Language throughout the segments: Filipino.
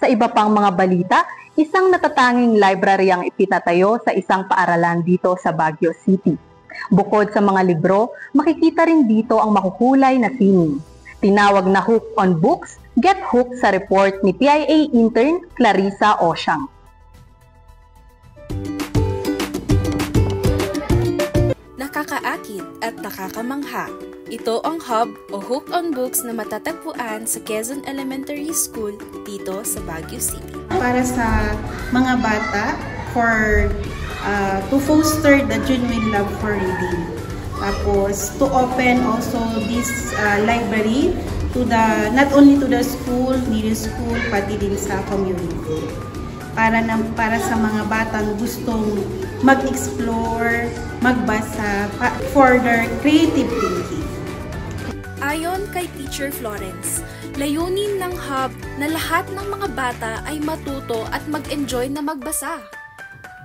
Sa iba pang mga balita, isang natatanging library ang ipinatayo sa isang paaralan dito sa Baguio City. Bukod sa mga libro, makikita rin dito ang makukulay na sining. Tinawag na Hook on Books, get hooked sa report ni PIA intern Clarissa Osyang. Nakakaakit at nakakamangha. Ito ang hub o Hook on Books na matatagpuan sa Quezon Elementary School dito sa Baguio City. Para sa mga bata to foster the genuine love for reading. Tapos to open also this library to not only to the school, pati din sa community. Para sa mga batang gustong mag-explore, magbasa for their creative thinking. Ayon kay Teacher Florence, layunin ng hub na lahat ng mga bata ay matuto at mag-enjoy na magbasa.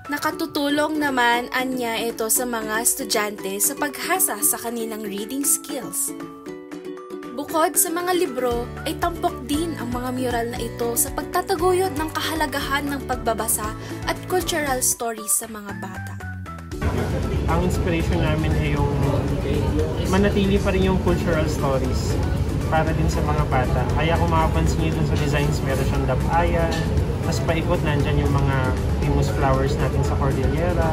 Nakatutulong naman anya ito sa mga estudyante sa paghasa sa kanilang reading skills. Bukod sa mga libro, ay tampok din ang mga mural na ito sa pagtataguyod ng kahalagahan ng pagbabasa at cultural stories sa mga bata. Ang inspiration namin ay yung manatili pa rin yung cultural stories para din sa mga bata. Kaya kung makapansin nyo dun sa designs, meron siyang dapayan, mas paikot nandyan yung mga famous flowers natin sa Cordillera,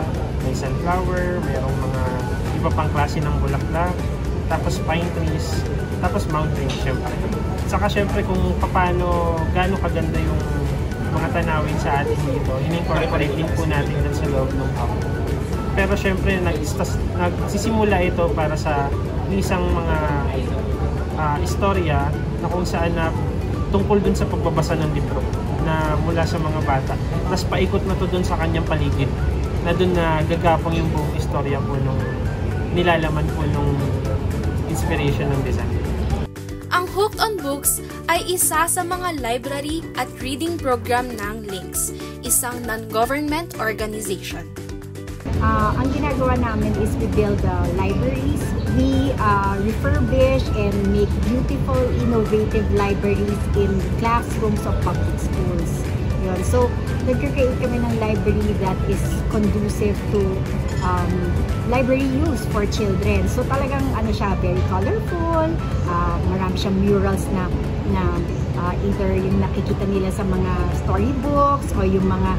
may sunflower, mayroong mga iba pang klase ng bulaklak, tapos pine trees, tapos mountain, syempre. Saka syempre kung gaano kaganda yung mga tanawin sa atin dito, in-incorporate din po natin dun sa loob ng hub. Pero syempre nagsisimula ito para sa isang mga istorya na kung saan na tungkol dun sa pagbabasa ng libro na mula sa mga bata. Tapos paikot na to dun sa kanyang paligid na dun na gagapang yung buong istorya po nung nilalaman po nung inspiration ng design. Ang Hooked on Books ay isa sa mga library at reading program ng LINKS, isang non-government organization. Ang ginagawa namin is we build libraries, we refurbish and make beautiful, innovative libraries in classrooms of public schools. Yun. So, nag-create kami ng library that is conducive to library use for children. So, talagang very colorful, marami siyang murals na either yung nakikita nila sa mga storybooks o yung mga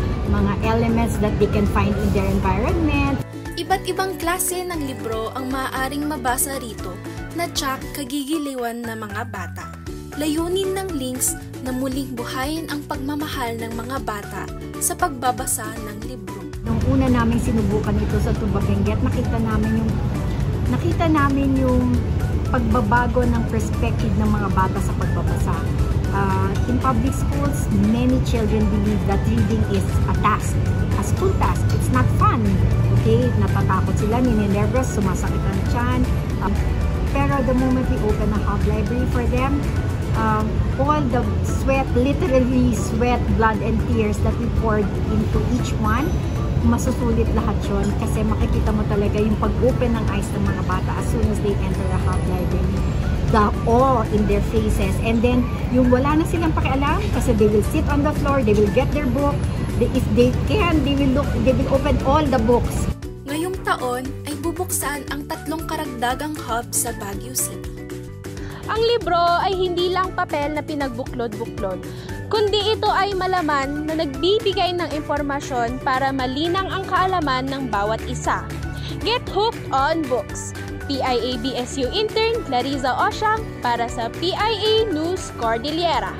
elements that they can find in their environment. Iba't ibang klase ng libro ang maaaring mabasa rito na tsak kagigiliwan ng mga bata. Layunin ng LINKS na muling buhayin ang pagmamahal ng mga bata sa pagbabasa ng libro. Nung una namin sinubukan ito sa Tubabenguet, nakita namin yung pagbabago ng perspective ng mga bata sa pagbabasa. In public schools, many children believe that reading is a task, a school task. It's not fun. Okay? Natatakot sila, ninenervous, sumasakit ang tiyan. Pero the moment we open a hub library for them, all the sweat, literally sweat, blood, and tears that we poured into each one, masusulit lahat yun kasi makikita mo talaga yung pag-open ng eyes ng mga bata as soon as they enter a hub library. The awe in their faces, and then yung wala na silang pakialam kasi they will sit on the floor, they will get their book, if they can, they will open all the books. Ngayong taon ay bubuksan ang 3 karagdagang hub sa Baguio City. Ang libro ay hindi lang papel na pinagbuklod-buklod, kundi ito ay malaman na nagbibigay ng impormasyon para malinang ang kaalaman ng bawat isa. Get hooked on books. PIA BSU intern Clarissa Osyang para sa PIA News Cordillera.